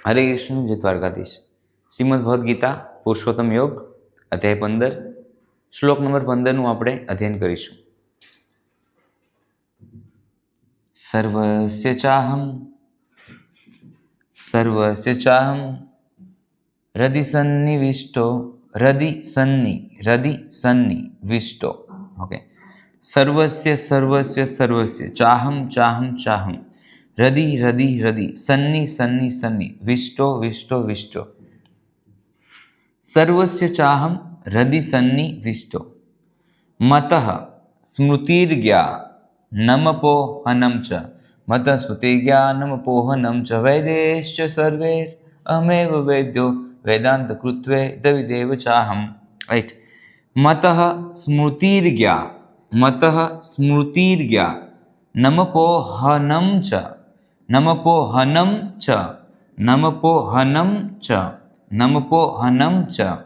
હરે કૃષ્ણ, જય દ્વારકાધીશ. શ્રીમદ ભગવદ્ ગીતા પુરુષોત્તમ યોગ અધ્યાય 15 શ્લોક નંબર 15નું આપણે અધ્યયન કરીશું. સર્વસ્ય ચાહમ હૃદિ સન્નિવિષ્ટો. ઓકે, સર્વસ્ય ચાહમ હૃદિ સન્નિ વિષ્ટો. સર્વસ્ય ચાહમ હૃદિ સન્નિવિષ્ટો મતઃ સ્મૃતિર્જ્ઞા નમપોહનમ ચ વૈદેશ્ચ સર્વે અહમેવ વેદ્યો વેદાંત કૃત્વે દવિદેવ ચાહમ. રાઈટ. મતઃ સ્મૃતિર્જ્ઞા નમપોહનમ ચ વેદેશ્ચ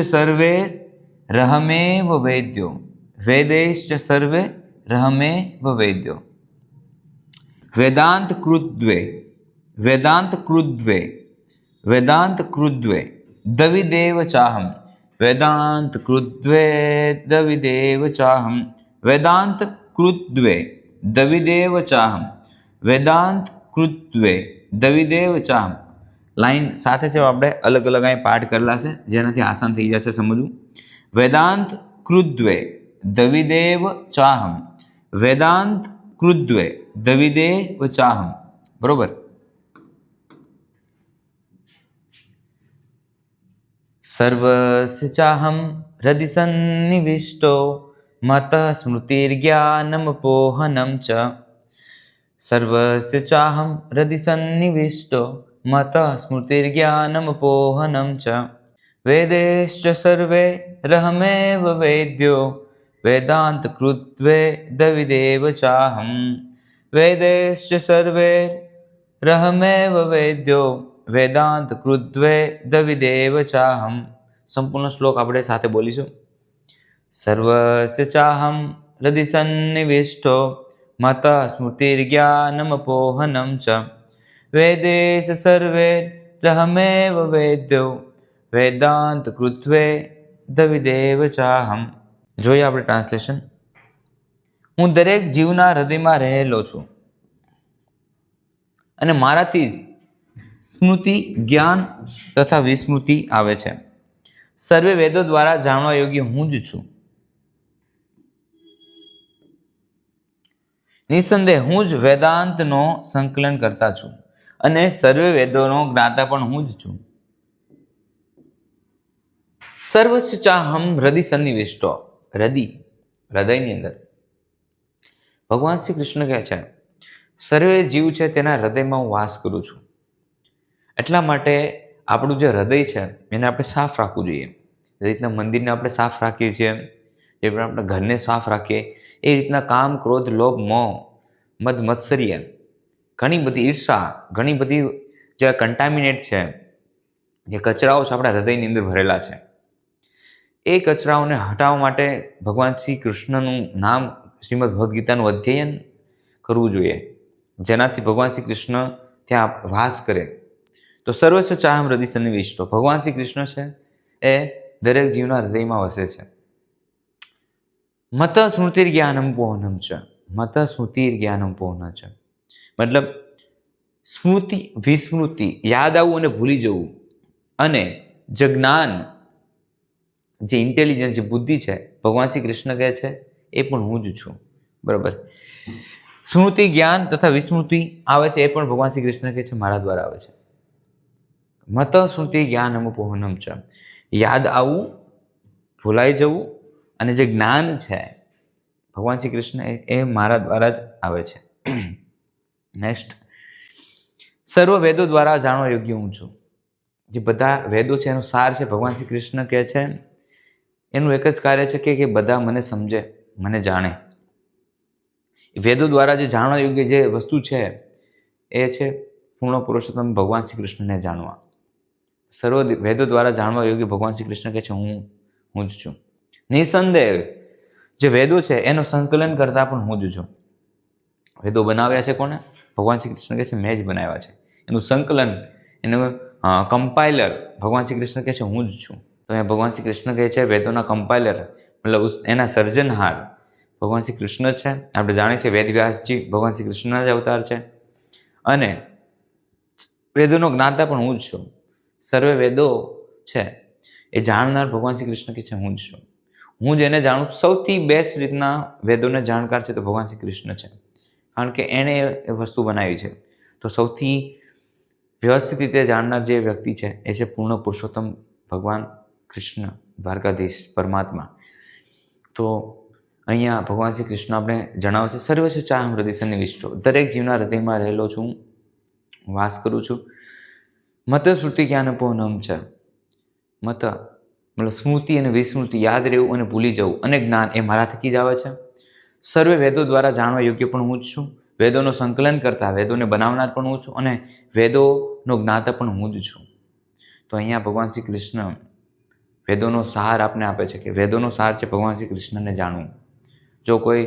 સર્વે રહમેવ વેદ્યો. વેદેશ્ચ સર્વે રહમેવ વેદ્યો. વેદાંત કૃદ્વે દવિદેવ ચાહમ. વેદાંત કૃદ્વે દવિદેવ ચાહમ. લાઈન સાથે છે, આપણે અલગ અલગ અહીં પાઠ કરેલા છે જેનાથી આસાન થઈ જશે સમજવું. વેદાંત કૃદ્વે દવિદેવ ચાહમ. બરોબર. સર્વસ્ય ચાહમ હૃદિ સન્નિવિષ્ટો મતઃ સ્મૃતિર્જ્ઞાનમપોહનમ ચ. સર્વસ્ય ચાહમ હૃદિ સન્નિવિષ્ટો મતઃ સ્મૃતિર્જ્ઞાનમપોહનમ ચ વેદેશ્ચ સર્વે રહમેવ વેદ્યો વેદાંત કૃત્વે દવિદેવ ચાહમ. વેદેશ્ચ સર્વે રહમેવ વેદ્યો વેદાંત કૃત્વે દવિદેવ ચાહમ. સંપૂર્ણ શ્લોક આપણે સાથે બોલીશું. સર્વસ્ય ચાહમ હૃદિ સન્નિવિષ્ટો મતઃ સ્મૃતિર્જ્ઞાનમપોહનમ ચ વેદેશ સર્વે રહમેવ વેદ્યો વેદાંત કૃત્વે દવિદેવ ચાહમ. જોઈએ આપણે ટ્રાન્સલેશન. હું દરેક જીવના હૃદયમાં રહેલો છું અને મારાથી જ સ્મૃતિ, જ્ઞાન તથા વિસ્મૃતિ આવે છે. સર્વે વેદો દ્વારા જાણવા યોગ્ય હું જ છું. નિસંદેહ હું જ વેદાંતનો સંકલન કરતા છું અને સર્વે વેદોનો જ્ઞાતા પણ હું જ છું. સર્વસ્ય ચાહમ હૃદિ સન્નિવિષ્ટો. હૃદયની અંદર ભગવાન શ્રી કૃષ્ણ કહે છે સર્વે જીવ છે તેના હૃદયમાં હું વાસ કરું છું. એટલા માટે આપણું જે હૃદય છે એને આપણે સાફ રાખવું જોઈએ. જે રીતના મંદિરને આપણે સાફ રાખીએ છીએ, જે રીતે આપણે ઘરને સાફ રાખીએ, એ રીતના કામ, ક્રોધ, લોભ, મોહ, મદ મત્સર્ય, ઘણી બધી ઈર્ષા, ઘણી બધી જે કન્ટામિનેટ છે, જે કચરાઓ છે આપણા હૃદયની અંદર ભરેલા છે, એ કચરાઓને હટાવવા માટે ભગવાન શ્રી કૃષ્ણનું નામ, શ્રીમદ ભગવદ્ ગીતાનું અધ્યયન કરવું જોઈએ, જેનાથી ભગવાન શ્રી કૃષ્ણ ત્યાં વાસ કરે. તો સર્વસ્વ ચાહમ હૃદિ સન્નિવિષ્ટો. ભગવાન શ્રી કૃષ્ણ છે એ દરેક જીવના હૃદયમાં વસે છે. મત સ્મૃતિર્જ્ઞાનમ પોહનમ છે. મતલબ સ્મૃતિ, વિસ્મૃતિ, યાદ આવવું અને ભૂલી જવું, અને જે જ્ઞાન, જે ઇન્ટેલિજન્સ, જે બુદ્ધિ છે, ભગવાન શ્રી કૃષ્ણ કહે છે એ પણ હું જ છું. બરાબર. સ્મૃતિ, જ્ઞાન તથા વિસ્મૃતિ આવે છે એ પણ ભગવાન શ્રી કૃષ્ણ કહે છે મારા દ્વારા આવે છે. મત સ્મૃતિ જ્ઞાનમ પોહનમ ચ. યાદ આવવું, ભૂલાઈ જવું, અને જે જ્ઞાન છે ભગવાન શ્રી કૃષ્ણ એ મારા દ્વારા જ આવે છે. નેક્સ્ટ. સર્વ વેદો દ્વારા જાણવા યોગ્ય હું છું. જે બધા વેદો છે એનો સાર છે, ભગવાન શ્રી કૃષ્ણ કહે છે એનું એક જ કાર્ય છે કે બધા મને સમજે, મને જાણે. વેદો દ્વારા જે જાણવા યોગ્ય જે વસ્તુ છે એ છે પૂર્ણ પુરુષોત્તમ ભગવાન શ્રી કૃષ્ણને જાણવા. સર્વ વેદો દ્વારા જાણવા યોગ્ય ભગવાન શ્રી કૃષ્ણ કહે છે હું જ છું. નિસંદેહ જે વેદો છે એનું સંકલન કરતા પણ હું જ છું. વેદો બનાવ્યા છે કોને? ભગવાન શ્રી કૃષ્ણ કહે છે મેં જ બનાવ્યા છે. એનું સંકલન, એનું કમ્પાઇલર ભગવાન શ્રી કૃષ્ણ કહે છે હું જ છું. તો અહીંયા ભગવાન શ્રી કૃષ્ણ કહે છે વેદોના કમ્પાઇલર મતલબ એના સર્જનહાર ભગવાન શ્રી કૃષ્ણ જ છે. આપણે જાણીએ છીએ વેદવ્યાસજી ભગવાન શ્રી કૃષ્ણના જ અવતાર છે. અને વેદોનો જ્ઞાતા પણ હું જ છું. સર્વે વેદો છે એ જાણનાર ભગવાન શ્રી કૃષ્ણ કહે છે હું જ છું. હું જેને જાણું સૌથી બેસ્ટ રીતના વેદોને જાણકાર છે તો ભગવાન શ્રી કૃષ્ણ છે. કારણ કે એણે એ વસ્તુ બનાવી છે. તો સૌથી વ્યવસ્થિત રીતે જાણનાર જે વ્યક્તિ છે એ છે પૂર્ણ પુરુષોત્તમ ભગવાન કૃષ્ણ, દ્વારકાધીશ પરમાત્મા. તો અહીંયા ભગવાન શ્રી કૃષ્ણ આપણે જણાવે છે સર્વસ્વ ચાહમ હૃદય સન્નિવિષ્ટો, દરેક જીવના હૃદયમાં રહેલો છું, વાસ કરું છું. મત સ્મૃતિ જ્ઞાન પૌનમ છે. મત મતલબ સ્મૃતિ અને વિસ્મૃતિ, યાદ રહેવું અને ભૂલી જવું અને જ્ઞાન એ મારા થકી જ આવે છે. સર્વે વેદો દ્વારા જાણવા યોગ્ય પણ હું જ છું. વેદોનું સંકલન કરતા, વેદોને બનાવનાર પણ હું છું અને વેદોનો જ્ઞાતા પણ હું જ છું. તો અહીંયા ભગવાન શ્રી કૃષ્ણ વેદોનો સાર આપને આપે છે કે વેદોનો સાર છે ભગવાન શ્રી કૃષ્ણને જાણવું. જો કોઈ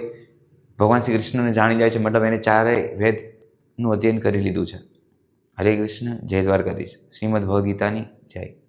ભગવાન શ્રી કૃષ્ણને જાણી જાય છે મતલબ એને ચારેય વેદનું અધ્યયન કરી લીધું છે. હરે કૃષ્ણ, જય દ્વારકાધીશ. શ્રીમદ ભગવદ્ ગીતાની જય.